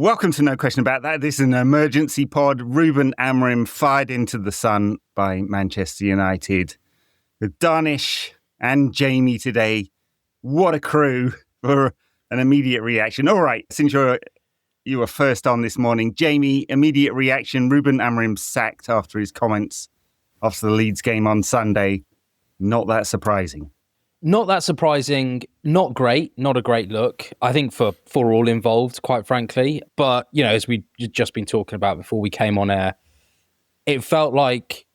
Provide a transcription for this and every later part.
Welcome to No Question About That. This is an emergency pod. Ruben Amorim fired into the sun by Manchester United. With Dharnish and Jamie today. What a crew for an immediate reaction. All right, since you were first on this morning, Jamie, immediate reaction. Ruben Amorim sacked after his comments after the Leeds game on Sunday. Not that surprising. Not that surprising, not great, not a great look, I think for all involved, quite frankly. But, as we've just been talking about before we came on air, it felt like,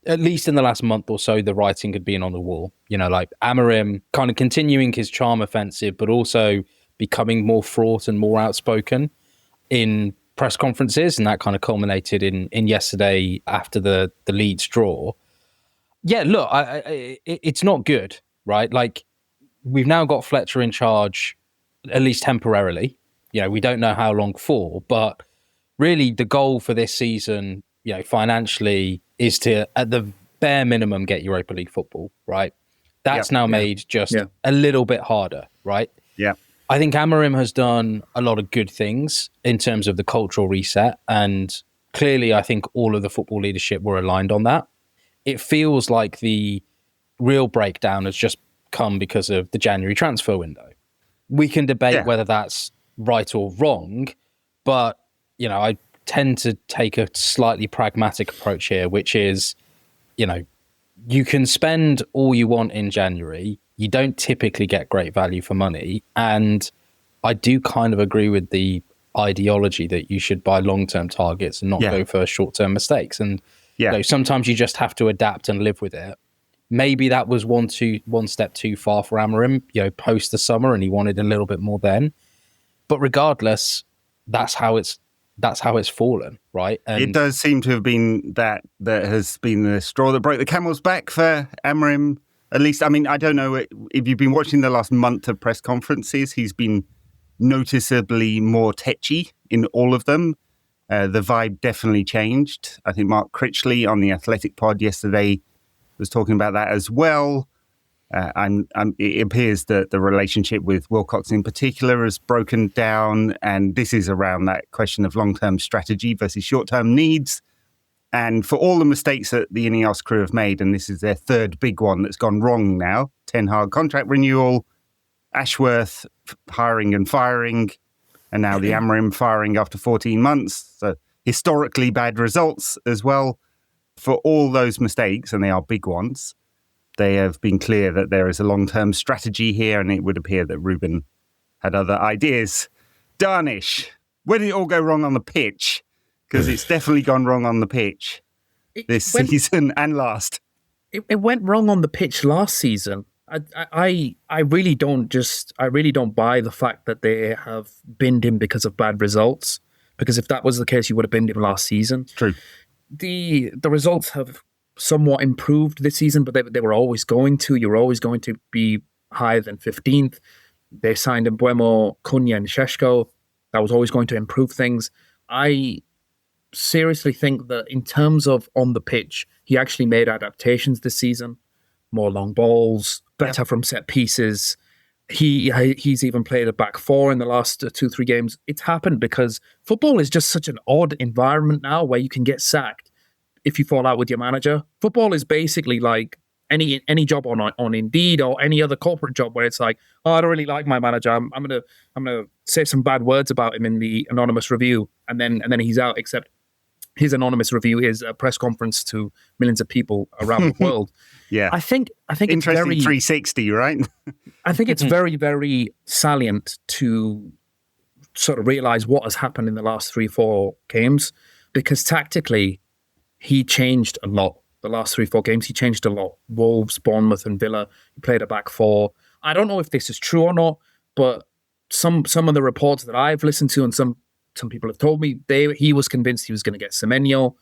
at least in the last month or so, the writing had been on the wall. Like Amorim kind of continuing his charm offensive, but also becoming more fraught and more outspoken in press conferences. And that kind of culminated in yesterday after the Leeds draw. Yeah, look, it's not good. Right? Like, we've now got Fletcher in charge, at least temporarily. We don't know how long for, but really the goal for this season, financially, is to, at the bare minimum, get Europa League football, right? That's now made just a little bit harder, right? Yeah. I think Amorim has done a lot of good things in terms of the cultural reset, and clearly I think all of the football leadership were aligned on that. It feels like the real breakdown has just come because of the January transfer window. We can debate whether that's right or wrong, but I tend to take a slightly pragmatic approach here, which is, you can spend all you want in January. You don't typically get great value for money. And I do kind of agree with the ideology that you should buy long-term targets and not go for short-term mistakes. And sometimes you just have to adapt and live with it. Maybe that was one step too far for Amorim, post the summer, and he wanted a little bit more then. But regardless, that's how it's fallen, right? And it does seem to have been that has been the straw that broke the camel's back for Amorim. At least, I mean, I don't know if you've been watching the last month of press conferences. He's been noticeably more tetchy in all of them. The vibe definitely changed. I think Mark Critchley on the Athletic pod yesterday was talking about that as well. It appears that the relationship with Wilcox in particular has broken down, and this is around that question of long-term strategy versus short-term needs. And for all the mistakes that the Ineos crew have made, and this is their third big one that's gone wrong now, Ten Hag contract renewal, Ashworth hiring and firing, and now the Amorim firing after 14 months. So historically bad results as well. For all those mistakes, and they are big ones, they have been clear that there is a long-term strategy here, and it would appear that Ruben had other ideas. Dharnish, where did it all go wrong on the pitch? Because it's definitely gone wrong on the pitch this season and last. It went wrong on the pitch last season. I really don't buy the fact that they have binned him because of bad results. Because if that was the case, you would have binned him last season. True. The results have somewhat improved this season, but they were always going to. You were always going to be higher than 15th. They signed Mbuemo, Cunha and Šeško. That was always going to improve things. I seriously think that in terms of on the pitch, he actually made adaptations this season. More long balls, better from set pieces. He's even played a back four in the last 2-3 games. It's happened because football is just such an odd environment now where you can get sacked if you fall out with your manager. Football is basically like any job on Indeed or any other corporate job where it's like, oh, I don't really like my manager. I'm gonna say some bad words about him in the anonymous review, and then he's out. Except his anonymous review is a press conference to millions of people around the world. Yeah, I think interesting. It's very 360, right? I think it's very, very salient to sort of realize what has happened in the last 3-4 games, because tactically he changed a lot. The last 3-4 games, he changed a lot. Wolves, Bournemouth, and Villa. He played a back four. I don't know if this is true or not, but some of the reports that I've listened to and some people have told me he was convinced he was going to get Semenyo.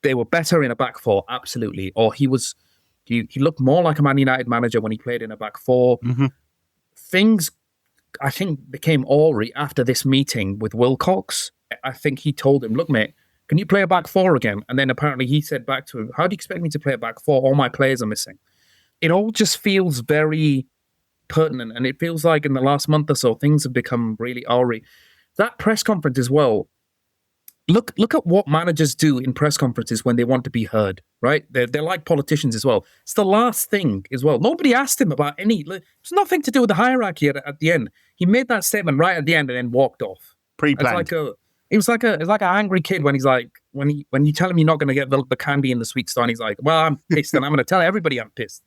They were better in a back four, absolutely. Or he looked more like a Man United manager when he played in a back four. Mm-hmm. Things, I think, became awry after this meeting with Wilcox. I think he told him, look, mate, can you play a back four again? And then apparently he said back to him, how do you expect me to play a back four? All my players are missing. It all just feels very pertinent. And it feels like in the last month or so, things have become really awry. that press conference as well. Look at what managers do in press conferences when they want to be heard, right? They're like politicians as well. It's the last thing as well. Nobody asked him about it's nothing to do with the hierarchy at the end. He made that statement right at the end and then walked off. Pre-planned. It's like an angry kid when he's like, when you tell him you're not going to get the candy in the sweet store, and he's like, well, I'm pissed and I'm going to tell everybody I'm pissed.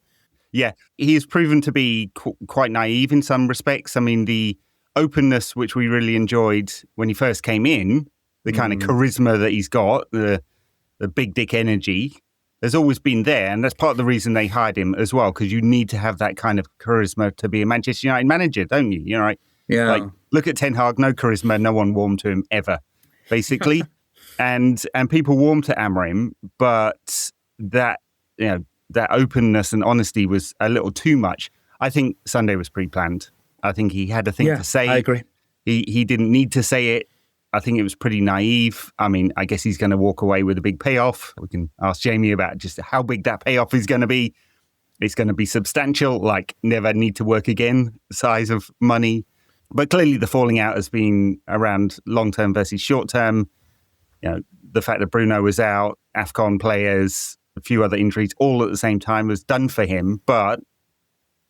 Yeah, he has proven to be quite naive in some respects. I mean, the openness, which we really enjoyed when he first came in, the kind of charisma that he's got, the big dick energy, has always been there. And that's part of the reason they hired him as well, because you need to have that kind of charisma to be a Manchester United manager, don't you? You know, right? Yeah. Like, look at Ten Hag, no charisma, no one warmed to him ever, basically. and people warmed to Amorim, but that, you know, that openness and honesty was a little too much. I think Sunday was pre-planned. I think he had a thing to say. I agree. He didn't need to say it. I think it was pretty naive. I mean, I guess he's going to walk away with a big payoff. We can ask Jamie about just how big that payoff is going to be. It's going to be substantial, like never need to work again size of money. But clearly the falling out has been around long-term versus short-term. You know, the fact that Bruno was out, AFCON players, a few other injuries all at the same time was done for him. But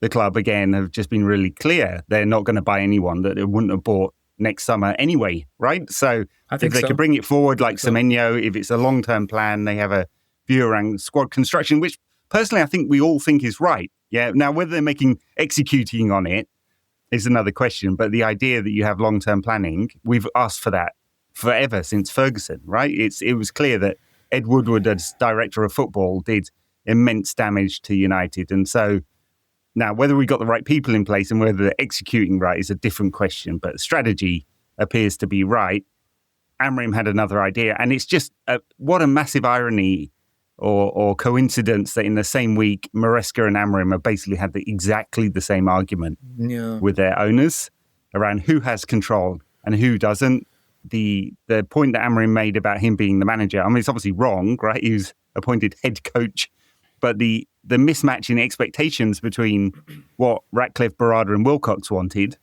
the club, again, have just been really clear. They're not going to buy anyone that they wouldn't have bought next summer anyway, right? So if they could bring it forward like Semenyo, if it's a long-term plan, they have a view around squad construction, which personally I think we all think is right. Yeah. Now, whether they're executing on it is another question. But the idea that you have long-term planning, we've asked for that forever since Ferguson, right? It was clear that Ed Woodward, as director of football, did immense damage to United. And so now, whether we got the right people in place and whether they're executing right is a different question, but strategy appears to be right. Amorim had another idea, and it's just what a massive irony or coincidence that in the same week, Maresca and Amorim have basically had exactly the same argument with their owners around who has control and who doesn't. The point that Amorim made about him being the manager, I mean, it's obviously wrong, right? He was appointed head coach, but the mismatch in expectations between what Ratcliffe, Barada and Wilcox wanted,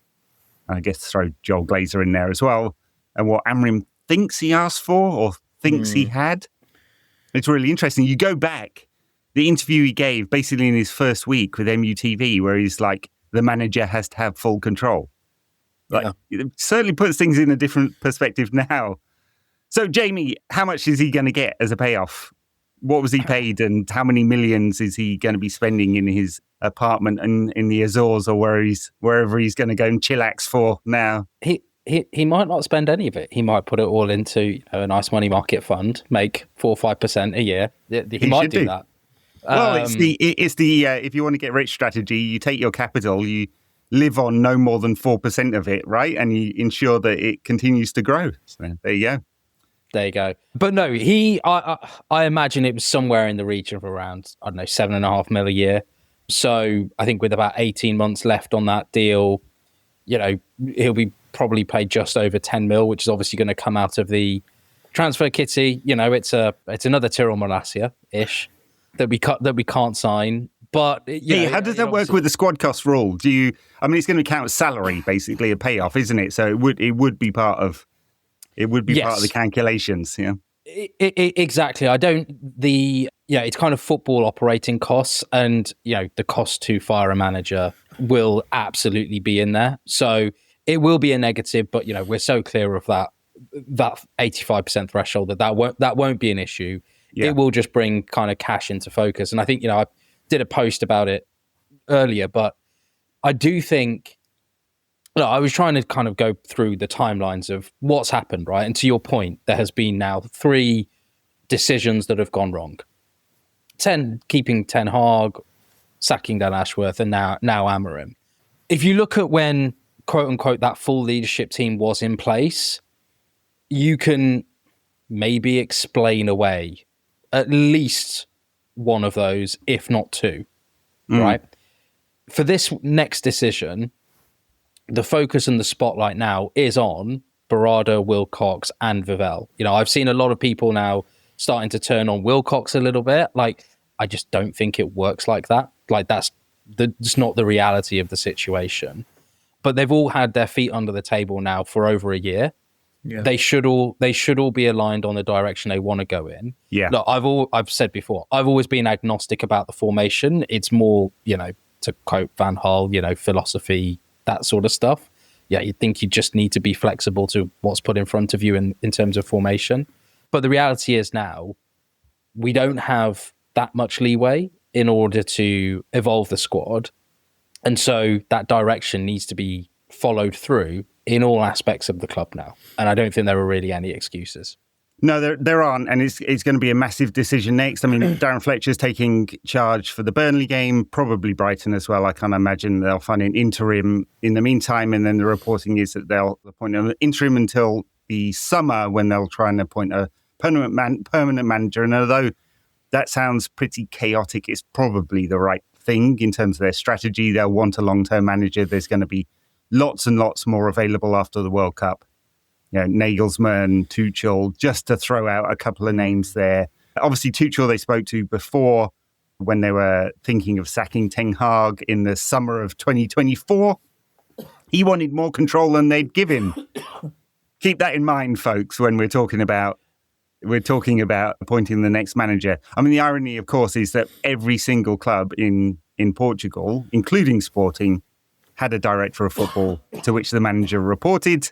I guess throw Joel Glazer in there as well, and what Amorim thinks he asked for or thinks he had. It's really interesting. You go back, the interview he gave basically in his first week with MUTV, where he's like, the manager has to have full control. Like, it certainly puts things in a different perspective now. So, Jamie, how much is he going to get as a payoff? What was he paid, and how many millions is he going to be spending in his apartment in the Azores or wherever he's going to go and chillax for now? He might not spend any of it. He might put it all into a nice money market fund, make 4 or 5% a year. He might do that. Well, it's the if you want to get rich strategy, you take your capital, you live on no more than 4% of it, right? And you ensure that it continues to grow. So there you go. There you go. But no, I imagine it was somewhere in the region of around, I don't know, 7.5 million a year. So I think with about 18 months left on that deal, he'll be probably paid just over 10 mil, which is obviously going to come out of the transfer kitty. It's another Tyrell Malacia-ish that we can't sign. But how does that work with the squad cost rule? It's going to be counted as salary, basically a payoff, isn't it? So it would be part of part of the calculations. Yeah, exactly. It's kind of football operating costs, and the cost to fire a manager will absolutely be in there. So it will be a negative, but we're so clear of that 85% threshold that won't be an issue. Yeah. It will just bring kind of cash into focus. And I think I did a post about it earlier, but I do think I was trying to kind of go through the timelines of what's happened, right? And to your point, there has been now 3 decisions that have gone wrong. Keeping Ten Hag, sacking Dan Ashworth, and now Amorim. If you look at when, quote unquote, that full leadership team was in place, you can maybe explain away at least one of those, if not 2, right? For this next decision, the focus and the spotlight now is on Barada, Wilcox, and Vivell. I've seen a lot of people now starting to turn on Wilcox a little bit. Like, I just don't think it works like that. Like, that's not the reality of the situation. But they've all had their feet under the table now for over a year. Yeah. They should all be aligned on the direction they want to go in. Yeah. Look, I've said before, I've always been agnostic about the formation. It's more, to quote Van Gaal, philosophy, that sort of stuff. Yeah, you'd think you just need to be flexible to what's put in front of you in terms of formation. But the reality is now we don't have that much leeway in order to evolve the squad. And so that direction needs to be followed through in all aspects of the club now. And I don't think there are really any excuses. No, there aren't. And it's going to be a massive decision next. I mean, Darren Fletcher's taking charge for the Burnley game, probably Brighton as well. I can't imagine they'll find an interim in the meantime. And then the reporting is that they'll appoint an interim until the summer when they'll try and appoint a permanent manager. And although that sounds pretty chaotic, it's probably the right thing in terms of their strategy. They'll want a long-term manager. There's going to be lots and lots more available after the World Cup. Nagelsmann, Tuchel, just to throw out a couple of names there. Obviously, Tuchel they spoke to before when they were thinking of sacking Ten Hag in the summer of 2024. He wanted more control than they'd give him. Keep that in mind, folks, when we're talking about appointing the next manager. I mean, the irony, of course, is that every single club in Portugal, including Sporting, had a director of football to which the manager reported,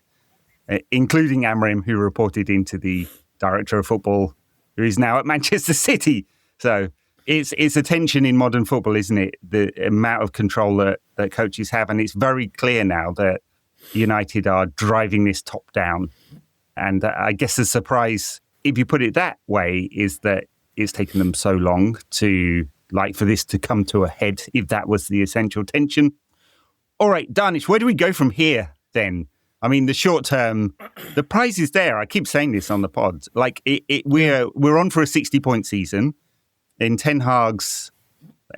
including Amorim, who reported into the director of football, who is now at Manchester City. So it's a tension in modern football, isn't it? The amount of control that coaches have. And it's very clear now that United are driving this top down. And I guess the surprise, if you put it that way, is that it's taken them so long for this to come to a head, if that was the essential tension. All right, Dharnish, where do we go from here then? I mean, the short term, the prize is there. I keep saying this on the pod. Like we're on for a 60-point season. In Ten Hag's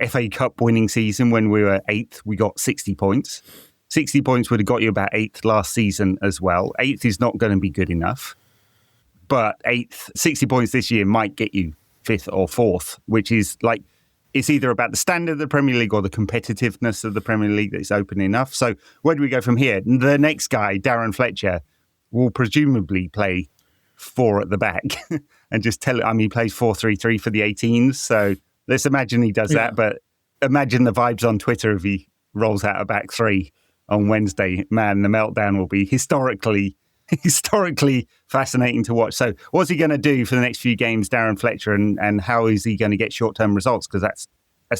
FA Cup winning season, when we were 8th, we got 60 points. 60 points would have got you about 8th last season as well. 8th is not going to be good enough. But 8th, 60 points this year might get you 5th or 4th, which is like, it's either about the standard of the Premier League or the competitiveness of the Premier League that's open enough. So where do we go from here? The next guy, Darren Fletcher, will presumably play 4 at the back and just he plays 4-3-3 for the 18s. So let's imagine he does that. But imagine the vibes on Twitter if he rolls out a back 3 on Wednesday. Man, the meltdown will be historically fascinating to watch. So what's he going to do for the next few games, Darren Fletcher, and how is he going to get short-term results? Because that's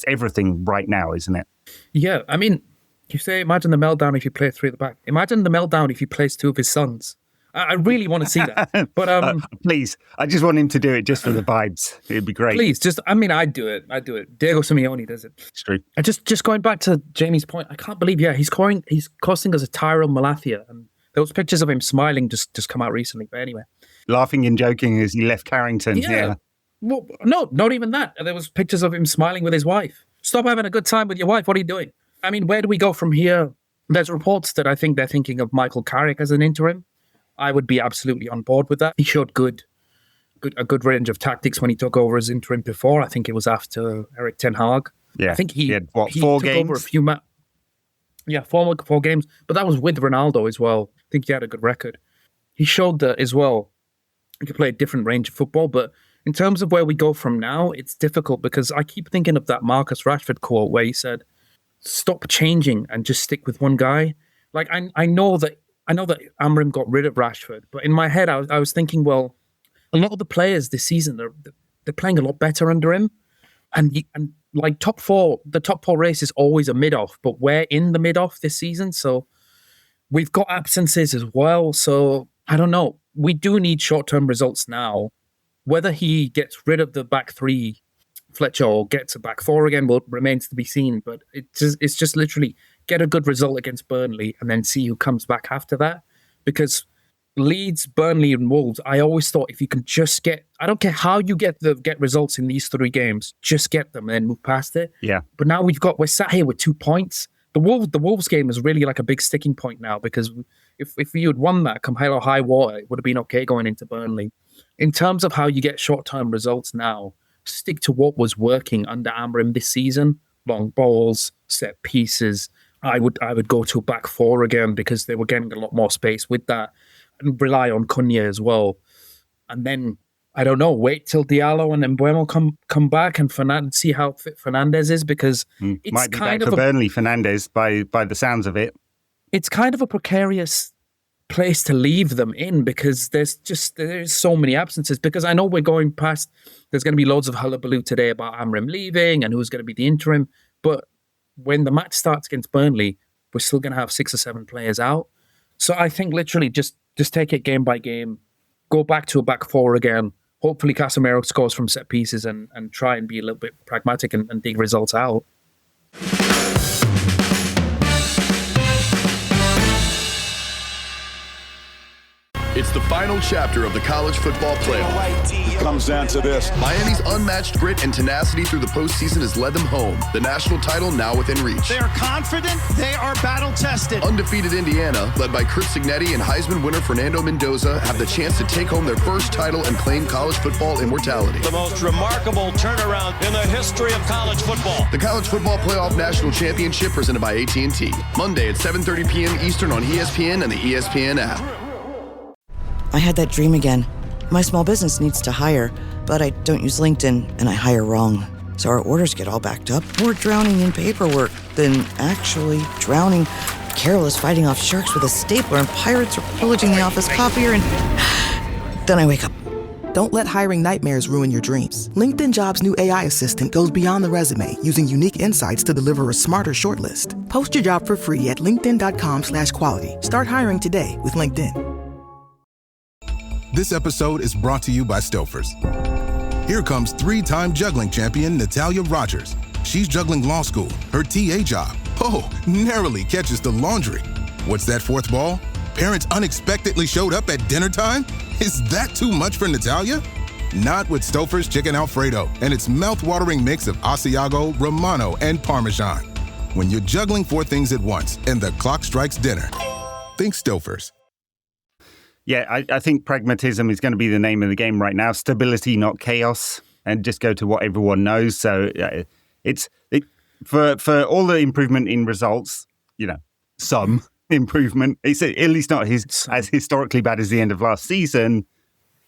everything right now, isn't it? Yeah, I mean, you say imagine the meltdown if you play 3 at the back. Imagine the meltdown if he plays 2 of his sons. I really want to see that. But please, I just want him to do it just for the vibes. It'd be great. Please, I'd do it. Diego Simeone does it. It's true. And just going back to Jamie's point, I can't believe, he's costing us a Tyrell Malathia, and those pictures of him smiling just come out recently. But anyway, laughing and joking as he left Carrington. Yeah. Well, no, not even that. There was pictures of him smiling with his wife. Stop having a good time with your wife. What are you doing? I mean, where do we go from here? There's reports that I think they're thinking of Michael Carrick as an interim. I would be absolutely on board with that. He showed a good range of tactics when he took over as interim before. I think it was after Erik Ten Hag. Yeah. I think he had, he 4 took games? over a few four games. But that was with Ronaldo as well. I think he had a good record. He showed that as well. He could play a different range of football. But in terms of where we go from now, it's difficult because I keep thinking of that Marcus Rashford quote where he said, "Stop changing and just stick with one guy." Like I know that Amorim got rid of Rashford, but in my head I was thinking, well, a lot of the players this season they're playing a lot better under him, and like the top four race is always a mid-off, but we're in the mid-off this season, so we've got absences as well. So I don't know. We do need short-term results now. Whether he gets rid of the back 3, Fletcher, or gets a back 4 again, remains to be seen. But it's just literally get a good result against Burnley and then see who comes back after that. Because Leeds, Burnley, and Wolves, I always thought if you can just I don't care how you get results in these 3 games, just get them and then move past it. Yeah. But now we're sat here with 2 points. The Wolves game is really like a big sticking point now, because if you had won that come hell or high water, it would have been okay going into Burnley. In terms of how you get short-term results now, stick to what was working under Amorim this season. Long balls, set pieces. I would go to a back 4 again because they were getting a lot more space with that. and rely on Cunha as well. And then, I don't know, wait till Diallo and Mbeumo come back and see how fit Fernandes is, because it's might be kind back of for Burnley, Fernandes, by the sounds of it. It's kind of a precarious place to leave them in, because there's so many absences. Because I know we're going past, there's going to be loads of hullabaloo today about Amorim leaving and who's going to be the interim. But when the match starts against Burnley, we're still going to have 6 or 7 players out. So I think literally just take it game by game, go back to a back four again. Hopefully Casemiro scores from set pieces and try and be a little bit pragmatic and dig results out. It's the final chapter of the college football playoff. It comes down to this. Miami's unmatched grit and tenacity through the postseason has led them home. The national title now within reach. They are confident. They are battle-tested. Undefeated Indiana, led by Chris Signetti and Heisman winner Fernando Mendoza, have the chance to take home their first title and claim college football immortality. The most remarkable turnaround in the history of college football. The College Football Playoff National Championship presented by AT&T. Monday at 7:30 p.m. Eastern on ESPN and the ESPN app. I had that dream again. My small business needs to hire, but I don't use LinkedIn, and I hire wrong. So our orders get all backed up. We're drowning in paperwork, then actually drowning. Carol is fighting off sharks with a stapler, and pirates are pillaging the office copier, and then I wake up. Don't let hiring nightmares ruin your dreams. LinkedIn Jobs' new AI assistant goes beyond the resume, using unique insights to deliver a smarter shortlist. Post your job for free at linkedin.com/quality. Start hiring today with LinkedIn. This episode is brought to you by Stouffer's. Here comes 3-time juggling champion Natalia Rogers. She's juggling law school, her TA job. Oh, narrowly catches the laundry. What's that fourth ball? Parents unexpectedly showed up at dinner time? Is that too much for Natalia? Not with Stouffer's Chicken Alfredo and its mouth-watering mix of Asiago, Romano, and Parmesan. When you're juggling 4 things at once and the clock strikes dinner, think Stouffer's. Yeah, I think pragmatism is going to be the name of the game right now. Stability, not chaos, and just go to what everyone knows. So for all the improvement in results, some improvement. It's at least not as historically bad as the end of last season.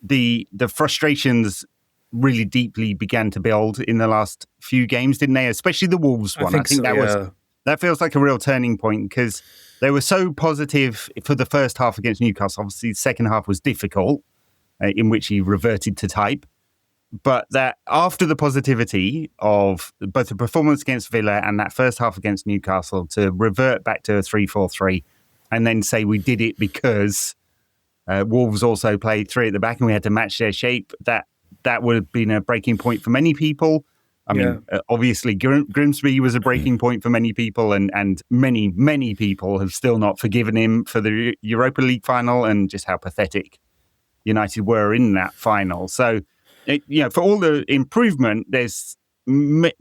The frustrations really deeply began to build in the last few games, didn't they? Especially the Wolves one. I think that feels like a real turning point, because they were so positive for the first half against Newcastle. Obviously, the second half was difficult, in which he reverted to type. But that after the positivity of both the performance against Villa and that first half against Newcastle, to revert back to a 3-4-3 and then say we did it because Wolves also played 3 at the back and we had to match their shape, that would have been a breaking point for many people. I mean, obviously, Grimsby was a breaking point for many people, and many, many people have still not forgiven him for the Europa League final and just how pathetic United were in that final. So, for all the improvement, there's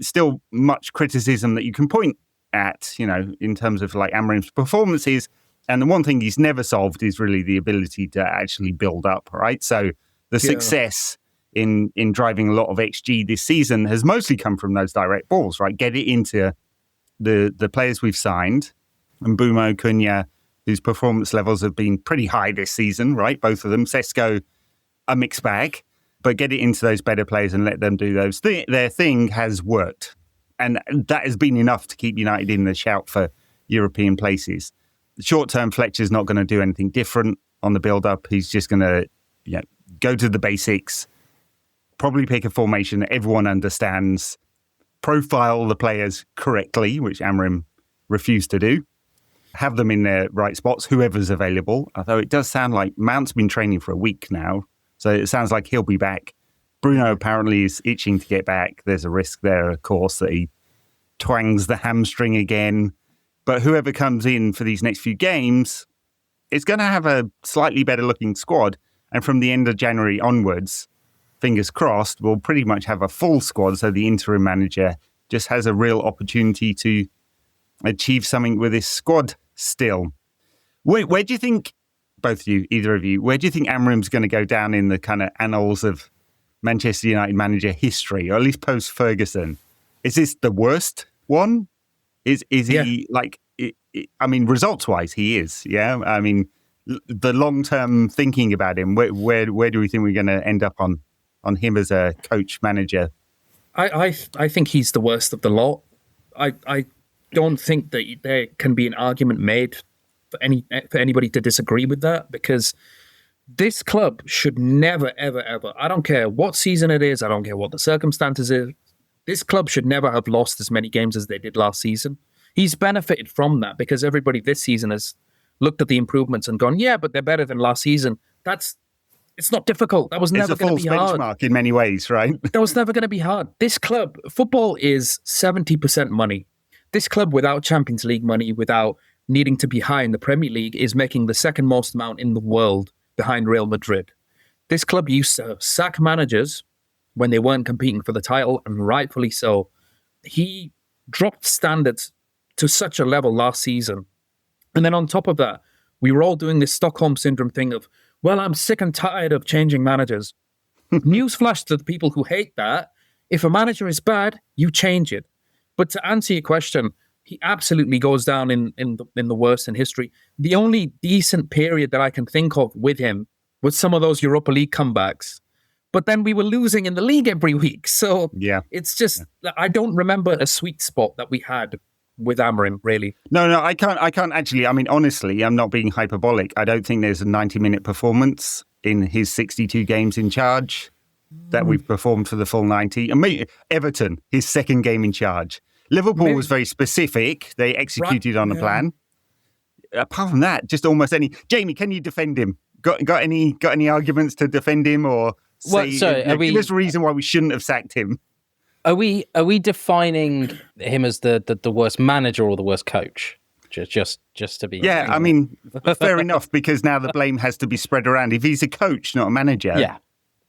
still much criticism that you can point at, in terms of like Amorim's performances. And the one thing he's never solved is really the ability to actually build up, right? So the success in driving a lot of XG this season has mostly come from those direct balls, right? Get it into the players we've signed, and Mbeumo, Cunha, whose performance levels have been pretty high this season, right? Both of them. Sesko, a mixed bag, but get it into those better players and let them do those. Their thing has worked. And that has been enough to keep United in the shout for European places. Short term, Fletcher's not going to do anything different on the build-up. He's just going to go to the basics, probably pick a formation that everyone understands, profile the players correctly, which Amorim refused to do, have them in their right spots, whoever's available. Although it does sound like Mount's been training for a week now, so it sounds like he'll be back. Bruno apparently is itching to get back. There's a risk there, of course, that he twangs the hamstring again. But whoever comes in for these next few games is going to have a slightly better looking squad. And from the end of January onwards, fingers crossed, we'll pretty much have a full squad. So the interim manager just has a real opportunity to achieve something with this squad still. Where do you think, both of you, either of you, where do you think Amorim's going to go down in the kind of annals of Manchester United manager history, or at least post-Ferguson? Is this the worst one? Is he like, I mean, results-wise, he is, yeah? I mean, the long-term thinking about him, where do we think we're going to end up on him as a coach manager? I think he's the worst of the lot. I don't think that there can be an argument made for anybody to disagree with that, because this club should never, ever, ever, I don't care what season it is, I don't care what the circumstances is, this club should never have lost as many games as they did last season. He's benefited from that because everybody this season has looked at the improvements and gone, yeah, but they're better than last season. It's not difficult. That was never going to be hard. It's a false benchmark in many ways, right? That was never going to be hard. This club, football is 70% money. This club, without Champions League money, without needing to be high in the Premier League, is making the second most amount in the world behind Real Madrid. This club used to sack managers when they weren't competing for the title, and rightfully so. He dropped standards to such a level last season. And then on top of that, we were all doing this Stockholm Syndrome thing of, well, I'm sick and tired of changing managers. Newsflash to the people who hate that, if a manager is bad, you change it. But to answer your question, he absolutely goes down in the worst in history. The only decent period that I can think of with him was some of those Europa League comebacks. But then we were losing in the league every week. So it's just, I don't remember a sweet spot that we had with Amorim, really. No, I can't actually. I mean, honestly, I'm not being hyperbolic. I don't think there's a 90-minute performance in his 62 games in charge that we've performed for the full 90. I mean, Everton, his second game in charge. Liverpool was very specific. They executed on a plan. Apart from that, just almost any. Jamie, can you defend him? Got any arguments to defend him, or say, give us a reason why we shouldn't have sacked him? Are we defining him as the worst manager or the worst coach? Just to be I mean, fair enough, because now the blame has to be spread around. If he's a coach, not a manager,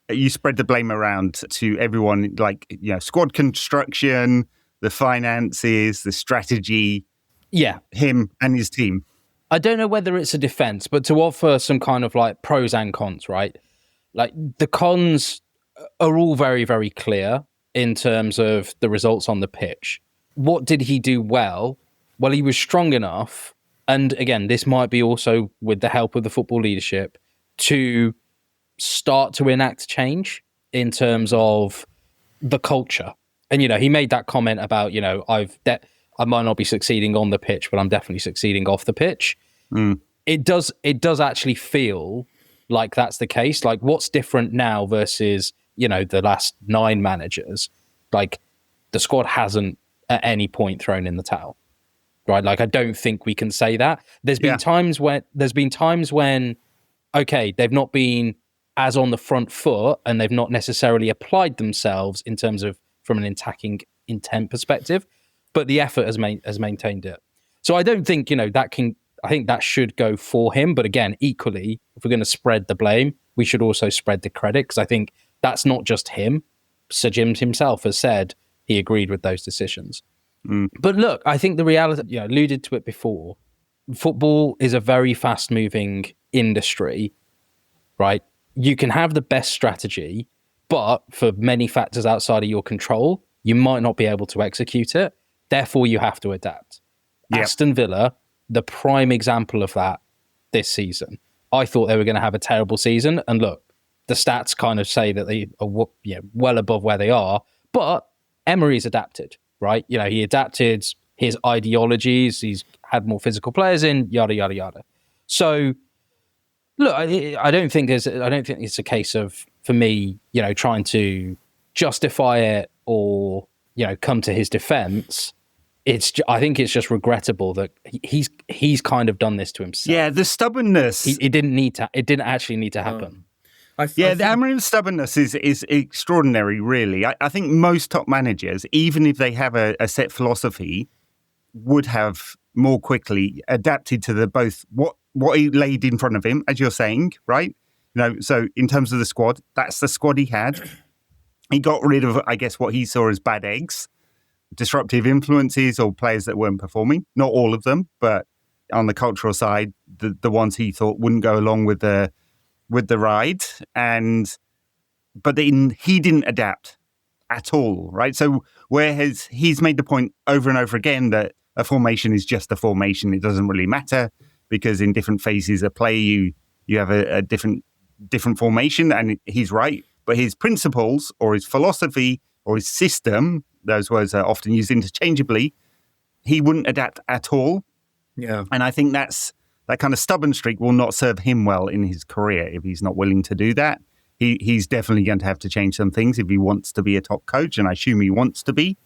you spread the blame around to everyone. Like squad construction, the finances, the strategy. Yeah, him and his team. I don't know whether it's a defense, but to offer some kind of like pros and cons, right? Like the cons are all very, very clear in terms of the results on the pitch. What did he do well? Well, he was strong enough, and again, this might be also with the help of the football leadership, to start to enact change in terms of the culture. And, he made that comment about, I might not be succeeding on the pitch, but I'm definitely succeeding off the pitch. It does actually feel like that's the case. Like, what's different now versus the last 9 managers? Like, the squad hasn't at any point thrown in the towel, right? Like, I don't think we can say that. There's been times when, okay, they've not been as on the front foot and they've not necessarily applied themselves in terms of from an attacking intent perspective, but the effort has maintained it. So I don't think, I think that should go for him. But again, equally, if we're going to spread the blame, we should also spread the credit, because I think that's not just him. Sir Jim himself has said he agreed with those decisions. But look, I think the reality, alluded to it before, football is a very fast-moving industry, right? You can have the best strategy, but for many factors outside of your control, you might not be able to execute it. Therefore, you have to adapt. Aston Villa, the prime example of that this season. I thought they were going to have a terrible season, and look, the stats kind of say that they are well above where they are, but Emery's adapted, right? He adapted his ideologies, he's had more physical players in, yada, yada, yada. So, look, I don't think it's a case of, for me, trying to justify it or, come to his defense. I think it's just regrettable that he's kind of done this to himself. Yeah, the stubbornness. It didn't actually need to happen. The Amorim's stubbornness is extraordinary, really. I think most top managers, even if they have a set philosophy, would have more quickly adapted to both what he laid in front of him, as you're saying, right? So in terms of the squad, that's the squad he had. He got rid of, I guess, what he saw as bad eggs, disruptive influences or players that weren't performing. Not all of them, but on the cultural side, the ones he thought wouldn't go along with the ride. But he didn't adapt at all, right? So he's made the point over and over again that a formation is just a formation. It doesn't really matter. because in different phases of play, you have a different formation, and he's right. But his principles or his philosophy or his system, those words are often used interchangeably, he wouldn't adapt at all. Yeah. And I think that kind of stubborn streak will not serve him well in his career if he's not willing to do that. He's definitely going to have to change some things if he wants to be a top coach, and I assume he wants to be.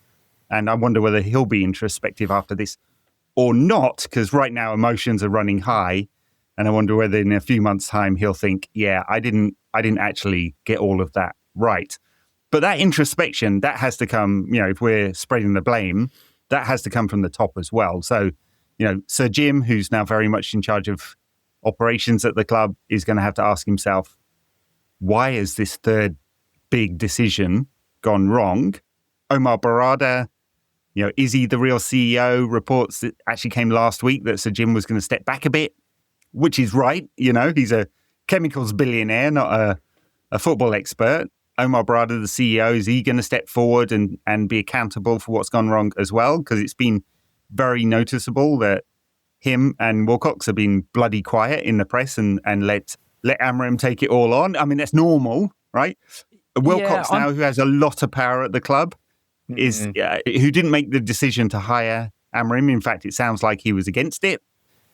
And I wonder whether he'll be introspective after this or not, because right now emotions are running high. And I wonder whether in a few months' time he'll think, yeah, I didn't actually get all of that right. But that introspection, that has to come, if we're spreading the blame, that has to come from the top as well. So, Sir Jim, who's now very much in charge of operations at the club, is going to have to ask himself, why has this third big decision gone wrong? Omar Barada, is he the real CEO? Reports that actually came last week that Sir Jim was going to step back a bit, which is right. He's a chemicals billionaire, not a football expert. Omar Barada, the CEO, is he going to step forward and be accountable for what's gone wrong as well? Because it's been very noticeable that him and Wilcox have been bloody quiet in the press and let Amorim take it all on. I mean, that's normal, right? Wilcox now, who has a lot of power at the club, who didn't make the decision to hire Amorim. In fact, it sounds like he was against it.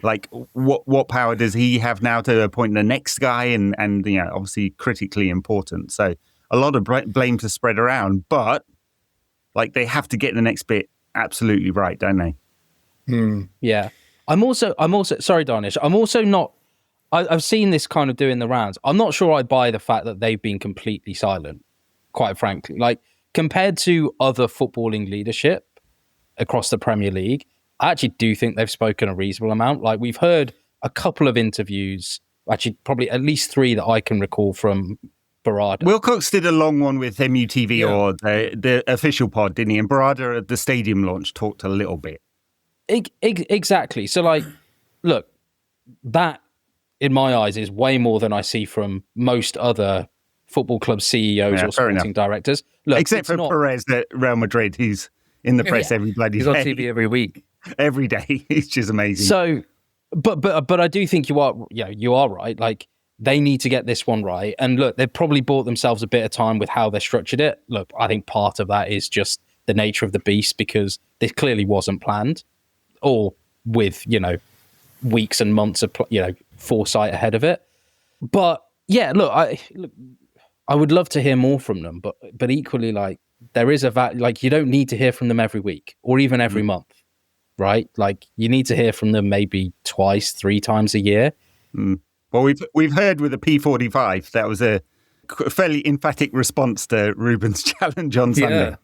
Like, what power does he have now to appoint the next guy? And obviously critically important. So a lot of blame to spread around, but they have to get the next bit absolutely right, don't they? Yeah. I'm also sorry, Dharnish. I'm also not. I've seen this kind of doing the rounds. I'm not sure I buy the fact that they've been completely silent, quite frankly. Compared to other footballing leadership across the Premier League, I actually do think they've spoken a reasonable amount. We've heard a couple of interviews, actually probably at least 3 that I can recall from Barada. Wilcox did a long one with MUTV or the official pod, didn't he? And Barada at the stadium launch talked a little bit. Exactly. So, look, that, in my eyes, is way more than I see from most other football club CEOs or sporting directors. Look, except for Perez at Real Madrid, who's in the press every bloody day. He's on TV every week. Every day. It's just amazing. So, but I do think you are right. They need to get this one right. And look, they've probably bought themselves a bit of time with how they structured it. Look, I think part of that is just the nature of the beast, because this clearly wasn't planned, or with, weeks and months of, foresight ahead of it. But yeah, look, I would love to hear more from them, but equally, there is you don't need to hear from them every week or even every month, right? You need to hear from them maybe 2-3 times a year. Well, we've heard with the P45 that was a fairly emphatic response to Ruben's challenge on Sunday.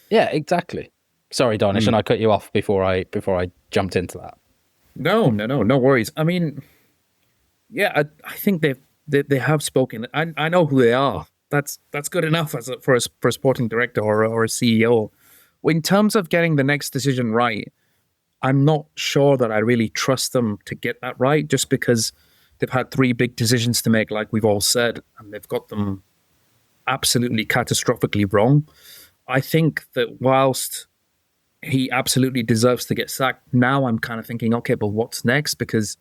Yeah, exactly. Sorry, Dharnish, and I cut you off before I jumped into that. No worries. I mean, I think they have spoken. I know who they are. That's good enough for a sporting director or a CEO. In terms of getting the next decision right, I'm not sure that I really trust them to get that right, just because they've had 3 big decisions to make, like we've all said, and they've got them absolutely catastrophically wrong. I think that whilst he absolutely deserves to get sacked, now I'm kind of thinking, okay, but what's next? Because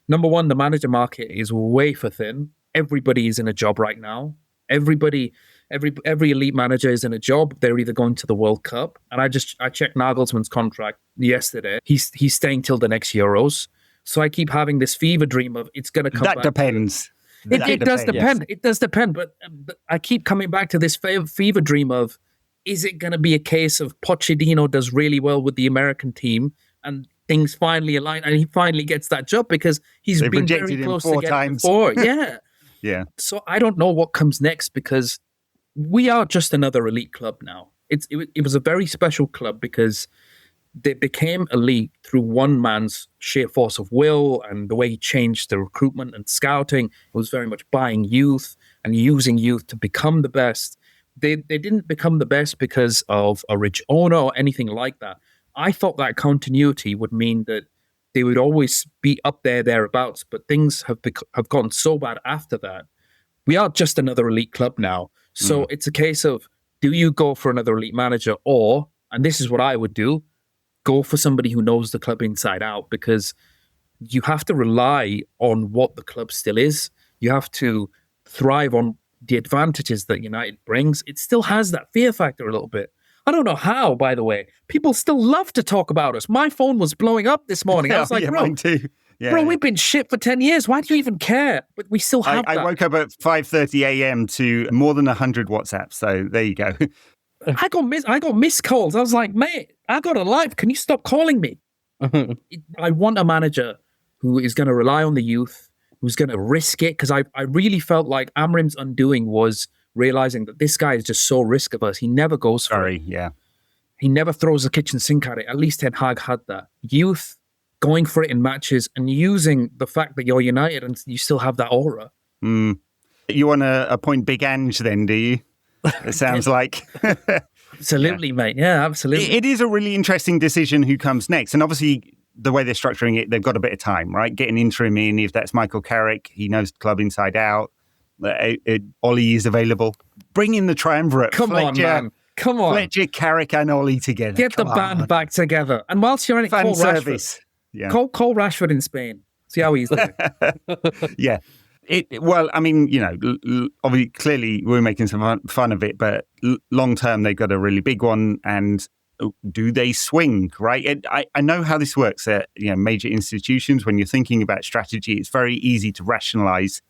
number one, the manager market is way for thin. Everybody is in a job right now. Every elite manager is in a job. They're either going to the World Cup, and I checked Nagelsmann's contract yesterday. He's staying till the next Euros. So I keep having this fever dream of it's going to come back. That depends. It does depend. Yes. It does depend. But I keep coming back to this fever dream of, is it going to be a case of Pochettino does really well with the American team and things finally align and he finally gets that job because he's been very close to getting it before. Yeah. Yeah. So I don't know what comes next, because we are just another elite club now. It was a very special club because they became elite through one man's sheer force of will and the way he changed the recruitment and scouting. It was very much buying youth and using youth to become the best. They didn't become the best because of a rich owner or anything like that. I thought that continuity would mean that they would always be up there, thereabouts, but things have gone so bad after that. We are just another elite club now. So it's a case of, do you go for another elite manager, or, and this is what I would do, go for somebody who knows the club inside out, because you have to rely on what the club still is. You have to thrive on the advantages that United brings. It still has that fear factor a little bit. I don't know how, by the way. People still love to talk about us. My phone was blowing up this morning. I was like, bro, mine too. Yeah. Bro, we've been shit for 10 years. Why do you even care? But we still have that. I woke up at 5:30 a.m. to more than 100 WhatsApps. So there you go. I got missed calls. I was like, mate, I got a life. Can you stop calling me? I want a manager who is going to rely on the youth, who's going to risk it. Because I really felt like Amorim's undoing was realizing that this guy is just so risk-averse. He never goes for it. Yeah. He never throws the kitchen sink at it. At least Ten Hag had that. Youth, going for it in matches and using the fact that you're United and you still have that aura. You want to appoint Big Ange then, do you? It sounds like. Absolutely, mate. Yeah, absolutely. It is a really interesting decision who comes next. And obviously, the way they're structuring it, they've got a bit of time, right? Get an interim in. If that's Michael Carrick, he knows the club inside out. Ollie is available. Bring in the triumvirate. Come on, man. Come on. Fletcher, Carrick and Ollie together. Get the band back together. And whilst you're in it, Fan service. Yeah. Call Rashford in Spain. See how he's doing. Yeah. Well, I mean, obviously, clearly we're making some fun of it, but long term, they've got a really big one. And do they swing, right? I know how this works at major institutions. When you're thinking about strategy, it's very easy to rationalize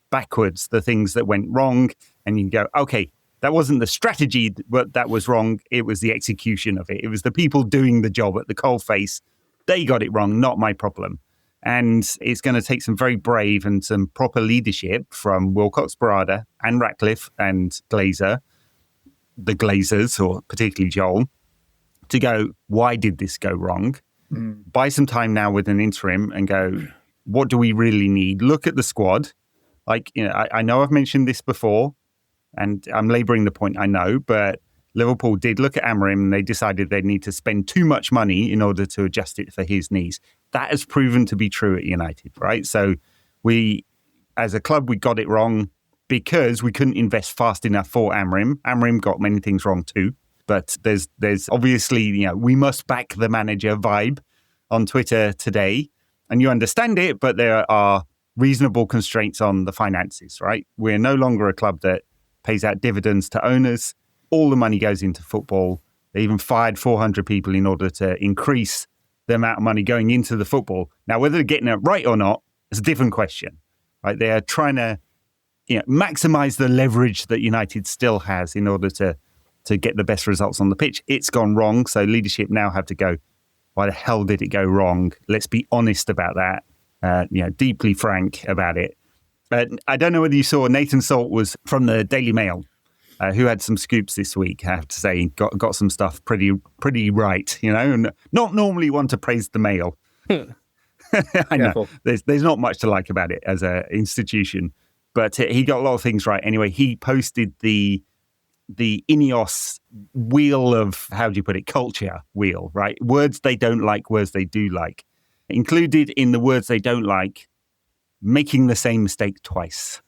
backwards the things that went wrong. And you can go, okay, that wasn't the strategy that was wrong. It was the execution of it. It was the people doing the job at the coalface. They got it wrong, not my problem. And it's going to take some very brave and some proper leadership from Wilcox-Barada and Ratcliffe and Glazer, the Glazers, or particularly Joel, to go, why did this go wrong? Buy some time now with an interim and go, what do we really need? Look at the squad. I know I've mentioned this before, and I'm labouring the point, I know, but Liverpool did look at Amorim and they decided they'd need to spend too much money in order to adjust it for his needs. That has proven to be true at United, right? So we, as a club, we got it wrong because we couldn't invest fast enough for Amorim. Amorim got many things wrong too, but there's obviously, we must back the manager vibe on Twitter today. And you understand it, but there are reasonable constraints on the finances, right? We're no longer a club that pays out dividends to owners. All the money goes into football. They even fired 400 people in order to increase the amount of money going into the football. Now, whether they're getting it right or not is a different question, right? They are trying to maximize the leverage that United still has in order to get the best results on the pitch. It's gone wrong. So leadership now have to go, why the hell did it go wrong? Let's be honest about that, deeply frank about it. I don't know whether you saw Nathan Salt was from the Daily Mail, who had some scoops this week, I have to say. Got some stuff pretty right, and not normally one to praise the Mail. I know. There's not much to like about it as an institution, but he got a lot of things right. Anyway, he posted the Ineos wheel of, how do you put it, culture wheel, right? Words they don't like, words they do like. Included in the words they don't like, making the same mistake twice.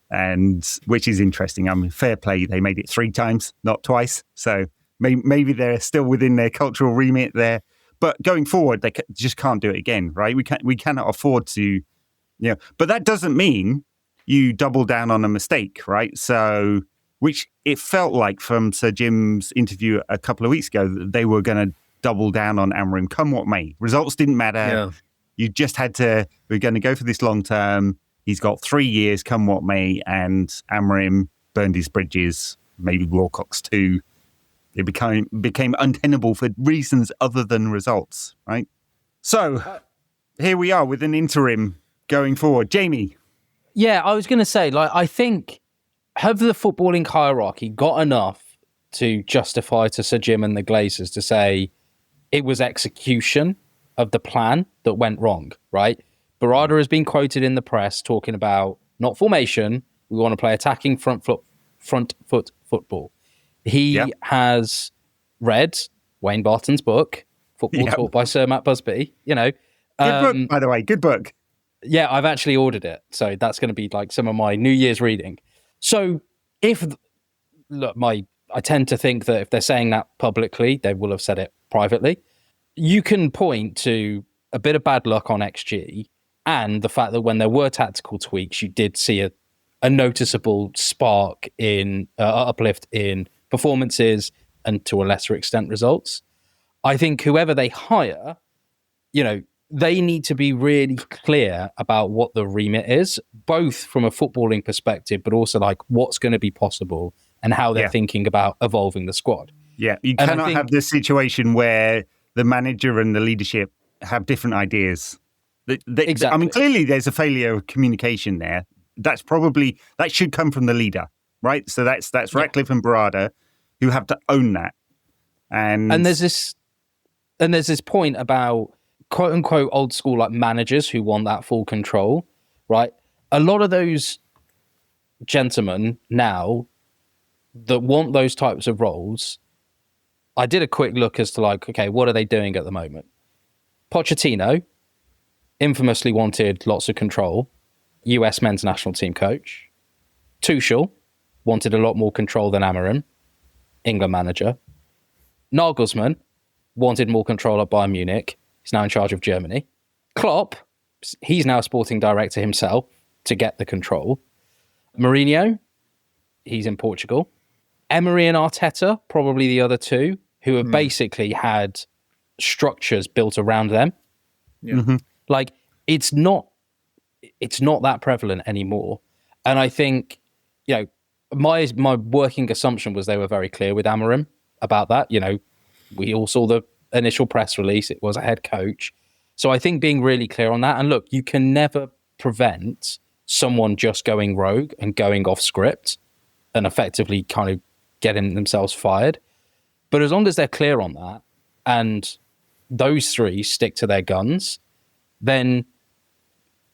And which is interesting. I mean, fair play. They made it 3 times, not twice. So maybe they're still within their cultural remit there. But going forward, they just can't do it again, right? We cannot afford to, But that doesn't mean you double down on a mistake, right? So, which it felt like from Sir Jim's interview a couple of weeks ago, that they were going to double down on Amorim, come what may. Results didn't matter. Yeah. You just had to. We're going to go for this long term. He's got 3 years, come what may, and Amorim burned his bridges, maybe Wilcox too. It became untenable for reasons other than results, right? So here we are with an interim going forward. Jamie? Yeah, I was going to say, I think, have the footballing hierarchy got enough to justify to Sir Jim and the Glazers to say it was execution of the plan that went wrong, right? Barada has been quoted in the press talking about not formation. We want to play attacking front foot football. He has read Wayne Barton's book, Football Taught by Sir Matt Busby. Good book, by the way. Good book. Yeah, I've actually ordered it. So that's going to be like some of my New Year's reading. So I tend to think that if they're saying that publicly, they will have said it privately. You can point to a bit of bad luck on XG, and the fact that when there were tactical tweaks, you did see a noticeable spark in uplift in performances and to a lesser extent results. I think whoever they hire, they need to be really clear about what the remit is, both from a footballing perspective, but also like what's going to be possible and how they're thinking about evolving the squad. Yeah, you cannot have this situation where the manager and the leadership have different ideas. Exactly. I mean, clearly there's a failure of communication there. That should come from the leader, right? So that's Ratcliffe and Barada who have to own that. And there's this point about quote unquote old school like managers who want that full control, right? A lot of those gentlemen now that want those types of roles, I did a quick look as to like, okay, what are they doing at the moment? Pochettino infamously wanted lots of control, US men's national team coach. Tuchel wanted a lot more control than Amorim, England manager. Nagelsmann wanted more control at Bayern Munich. He's now in charge of Germany. Klopp, he's now sporting director himself to get the control. Mourinho, he's in Portugal. Emery and Arteta, probably the other two, who have basically had structures built around them. Yeah. Mm-hmm. Like, it's not that prevalent anymore. And I think, my working assumption was they were very clear with Amorim about that. We all saw the initial press release. It was a head coach. So I think being really clear on that. And look, you can never prevent someone just going rogue and going off script and effectively kind of getting themselves fired. But as long as they're clear on that and those three stick to their guns, then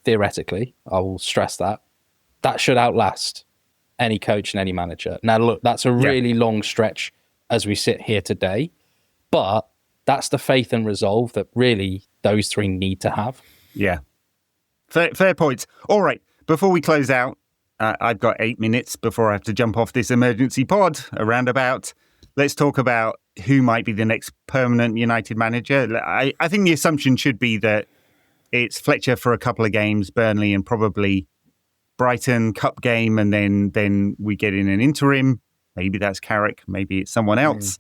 theoretically, I will stress that should outlast any coach and any manager. Now, look, that's a really long stretch as we sit here today, but that's the faith and resolve that really those three need to have. Yeah. Fair points. All right. Before we close out, I've got 8 minutes before I have to jump off this emergency pod, a roundabout. Let's talk about who might be the next permanent United manager. I think the assumption should be that it's Fletcher for a couple of games, Burnley and probably Brighton Cup game, and then we get in an interim. Maybe that's Carrick, maybe it's someone else.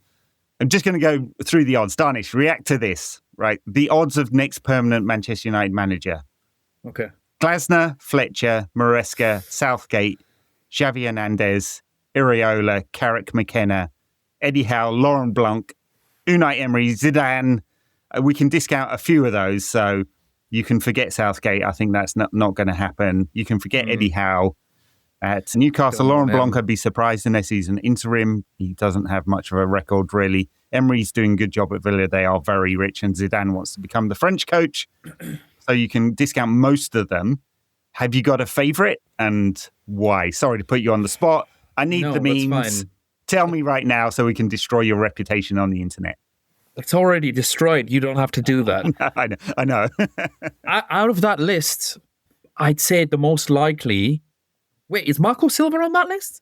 I'm just going to go through the odds. Dharnish, react to this, right? The odds of next permanent Manchester United manager. Okay. Glasner, Fletcher, Maresca, Southgate, Xavi Hernandez, Iraola, Carrick McKenna, Eddie Howe, Laurent Blanc, Unai Emery, Zidane. We can discount a few of those, so you can forget Southgate. I think that's not going to happen. You can forget Eddie Howe. At Newcastle, Laurent Blanc, I'd be surprised unless he's an interim. He doesn't have much of a record, really. Emery's doing a good job at Villa. They are very rich, and Zidane wants to become the French coach. So you can discount most of them. Have you got a favourite, and why? Sorry to put you on the spot. I need the memes. Tell me right now so we can destroy your reputation on the internet. It's already destroyed. You don't have to do that. I know. Out of that list, I'd say the most likely... Wait, is Marco Silva on that list?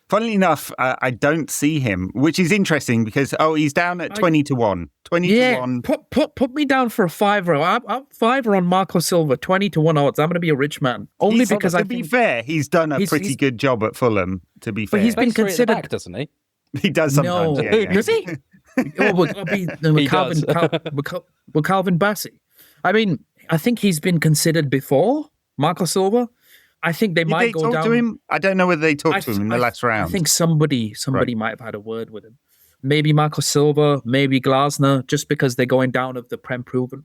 Funnily enough, I don't see him, which is interesting because, he's down at 20 to 1. 20 to 1. Put me down for a fiver. I'm fiver on Marco Silva, 20 to 1 odds. I'm going to be a rich man. Only because to be fair, he's done a pretty good job at Fulham, to be fair. But he's been considered... Back, doesn't he? He does sometimes, No. Does he? Calvin Bassey. I mean, I think he's been considered before, Marco Silva. I think they might go down. Talk to him? I don't know whether they talked to him in the last round. I think somebody might have had a word with him. Maybe Marco Silva, maybe Glasner, just because they're going down of the Prem proven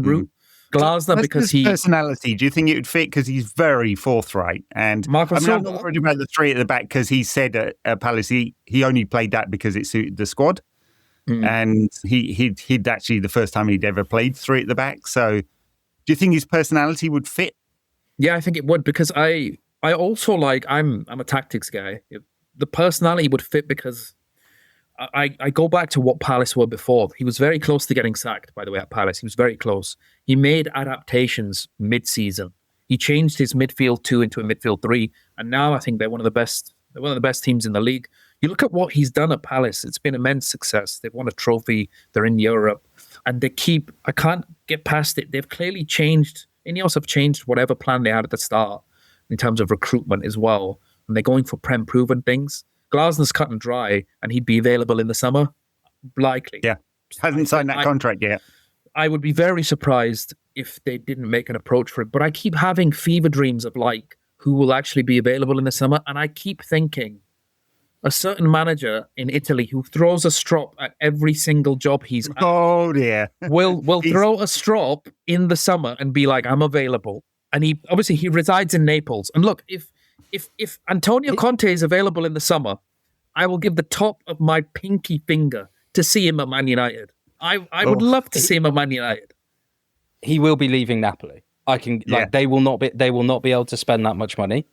route. Glasner, because he... personality, do you think it would fit? Because he's very forthright. And Marco Silva... I'm not worried about the three at the back because he said at Palace he only played that because it suited the squad. And he'd actually the first time he'd ever played three at the back. So do you think his personality would fit? Yeah, I think it would, because I also I'm a tactics guy. The personality would fit because I go back to what Palace were before. He was very close to getting sacked, by the way, at Palace. He was very close. He made adaptations mid-season. He changed his midfield 2 into a midfield 3, and now I think they're one of the best teams in the league. You look at what he's done at Palace. It's been immense success. They've won a trophy. They're in Europe. And I can't get past it. They've clearly changed. Ineos have changed whatever plan they had at the start in terms of recruitment as well. And they're going for Prem-proven things. Glasner's cut and dry, and he'd be available in the summer. Likely. Yeah. Hasn't signed that contract yet. I would be very surprised if they didn't make an approach for it. But I keep having fever dreams of who will actually be available in the summer. And I keep thinking a certain manager in Italy who throws a strop at every single job he's at. Oh dear. will throw a strop in the summer and be like, I'm available. And he resides in Naples. And look, if Antonio Conte is available in the summer, I will give the top of my pinky finger to see him at Man United. I would love to see him at Man United. He will be leaving Napoli. They will not be able to spend that much money.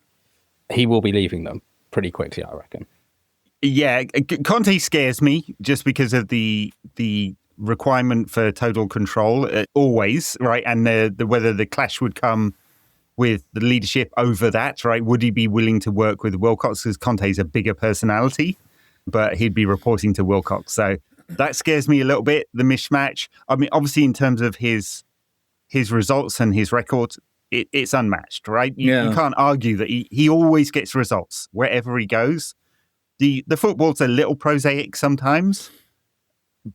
He will be leaving them pretty quickly, I reckon. Yeah, Conte scares me just because of the requirement for total control always, right? And the whether the clash would come with the leadership over that, right? Would he be willing to work with Wilcox? Because Conte's a bigger personality, but he'd be reporting to Wilcox. So that scares me a little bit, the mismatch. I mean, obviously in terms of his results and his record, it's unmatched, right? You can't argue that he always gets results wherever he goes. The football's a little prosaic sometimes,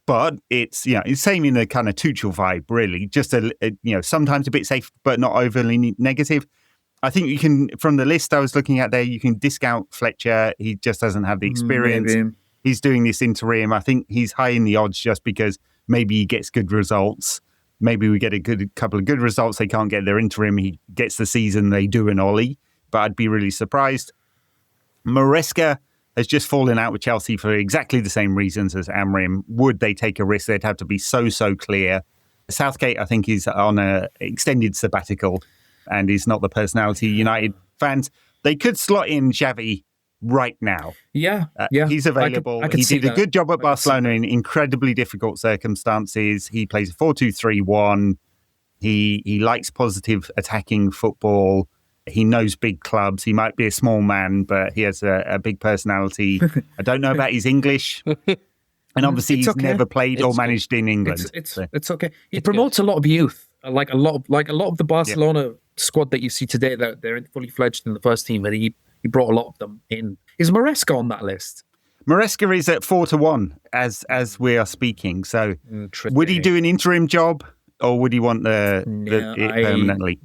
but it's same in a kind of Tuchel vibe, really. Just sometimes a bit safe, but not overly negative. I think you can, from the list I was looking at there, you can discount Fletcher. He just doesn't have the experience. Maybe. He's doing this interim. I think he's high in the odds just because maybe he gets good results. Maybe we get a couple of good results. They can't get their interim. He gets the season. They do an Ollie, but I'd be really surprised. Maresca has just fallen out with Chelsea for exactly the same reasons as Amorim. Would they take a risk? They'd have to be so clear. Southgate, I think, is on an extended sabbatical and is not the personality United fans. They could slot in Xavi right now. Yeah. He's available. I could he did a good job at Barcelona in incredibly difficult circumstances. He plays a 4-2-3-1. He likes positive attacking football. He knows big clubs. He might be a small man, but he has a big personality. I don't know about his English. And obviously he's never played or managed in England. It's okay. He promotes a lot of youth. Like a lot of the Barcelona squad that you see today, that they're fully fledged in the first team, and he brought a lot of them in. Is Maresca on that list? Maresca is at 4-1 as we are speaking. So would he do an interim job or would he want it permanently?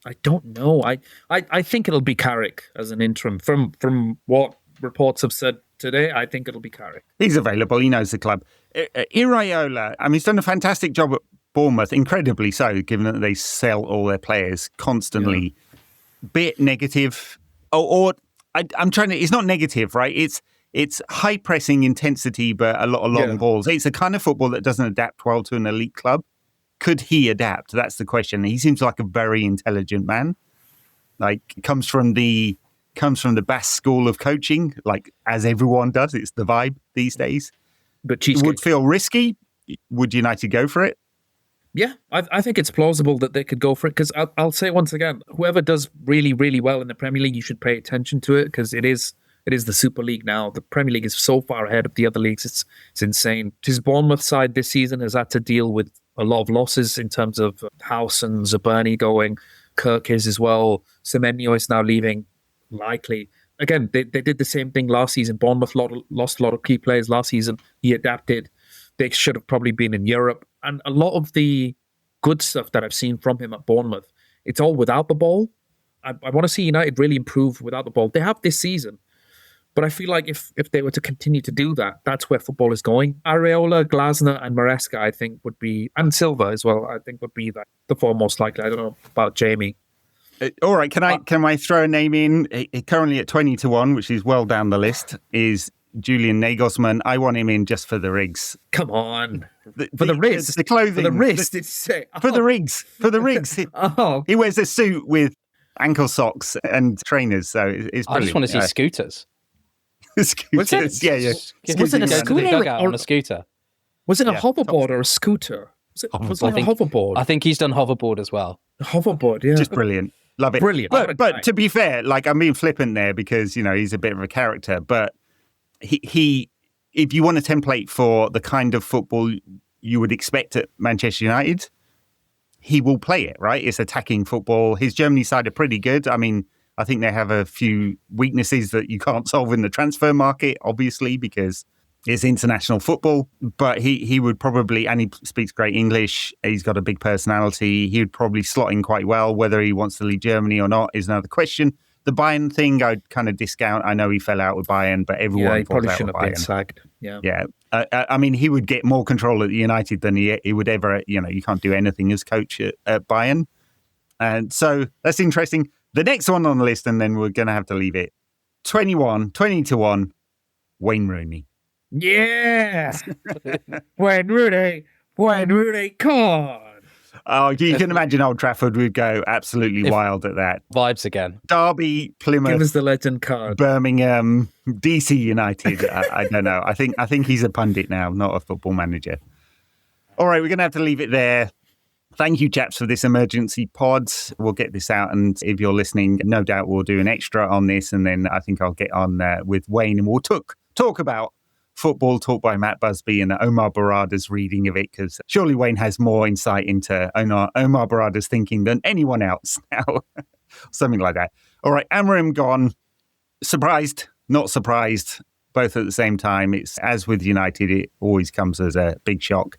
I don't know. I think it'll be Carrick as an interim. From what reports have said today, I think it'll be Carrick. He's available. He knows the club. Iraola, I mean, he's done a fantastic job at Bournemouth, incredibly so, given that they sell all their players constantly. Yeah. Bit negative. I'm trying to... It's not negative, right? It's high pressing intensity, but a lot of long balls. It's a kind of football that doesn't adapt well to an elite club. Could he adapt? That's the question. He seems like a very intelligent man. Like, comes from the Basque school of coaching, like as everyone does. It's the vibe these days. But it would feel risky. Would United go for it? Yeah, I think it's plausible that they could go for it, because I'll say once again, whoever does really, really well in the Premier League, you should pay attention to it, because it is the Super League now. The Premier League is so far ahead of the other leagues. It's insane. His Bournemouth side this season has had to deal with a lot of losses in terms of House and Zaberni going. Kirk is as well. Semenyo is now leaving, likely. Again, they did the same thing last season. Bournemouth lost a lot of key players last season. He adapted. They should have probably been in Europe. And a lot of the good stuff that I've seen from him at Bournemouth, it's all without the ball. I want to see United really improve without the ball. They have this season. But I feel like if they were to continue to do that, that's where football is going. Areola, Glasner, and Maresca, I think, would be, and Silva as well, I think would be the four most likely. I don't know about Jamie. All right, can I throw a name in? Currently at 20-1, which is well down the list, is Julian Nagelsmann. I want him in just for the rigs. Come on. For the wrist. The clothing. For the wrist. For the rigs. For the rigs. He wears a suit with ankle socks and trainers, so it's brilliant. I just want to see scooters. Scooters. Yeah. Was it a scooter on a scooter? Was it a hoverboard or a scooter? Was it a hoverboard? I think he's done hoverboard as well. Hoverboard, yeah. Just brilliant. Love it. Brilliant. But to be fair, like, I'm being flippant there because, he's a bit of a character, but he if you want a template for the kind of football you would expect at Manchester United, he will play it, right? It's attacking football. His Germany side are pretty good. I mean, I think they have a few weaknesses that you can't solve in the transfer market, obviously, because it's international football. But he would probably, and he speaks great English. He's got a big personality. He would probably slot in quite well. Whether he wants to leave Germany or not is another question. The Bayern thing, I'd kind of discount. I know he fell out with Bayern, but everyone he falls probably out shouldn't with have been Bayern. sacked. Yeah. Yeah. I mean, he would get more control at United than he would ever, you can't do anything as coach at Bayern. And so that's interesting. The next one on the list, and then we're going to have to leave it. 20-1, Wayne Rooney. Yeah. Wayne Rooney, come on. Oh, you can imagine Old Trafford would go absolutely wild at that. Vibes again. Derby, Plymouth, Give us the legend card. Birmingham, DC United. I don't know. I think he's a pundit now, not a football manager. All right, we're going to have to leave it there. Thank you, chaps, for this emergency pod. We'll get this out, and if you're listening, no doubt we'll do an extra on this, and then I think I'll get on with Wayne, and we'll talk about football talk by Matt Busby and Omar Barada's reading of it, because surely Wayne has more insight into Omar Barada's thinking than anyone else now. Something like that. All right, Amorim gone. Surprised, not surprised, both at the same time. It's as with United, it always comes as a big shock.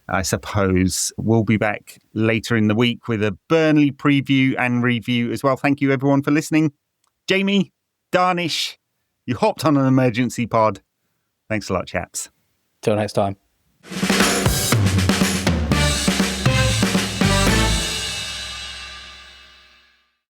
I suppose we'll be back later in the week with a Burnley preview and review as well. Thank you, everyone, for listening. Jamie, Dharnish, you hopped on an emergency pod. Thanks a lot, chaps. Till next time.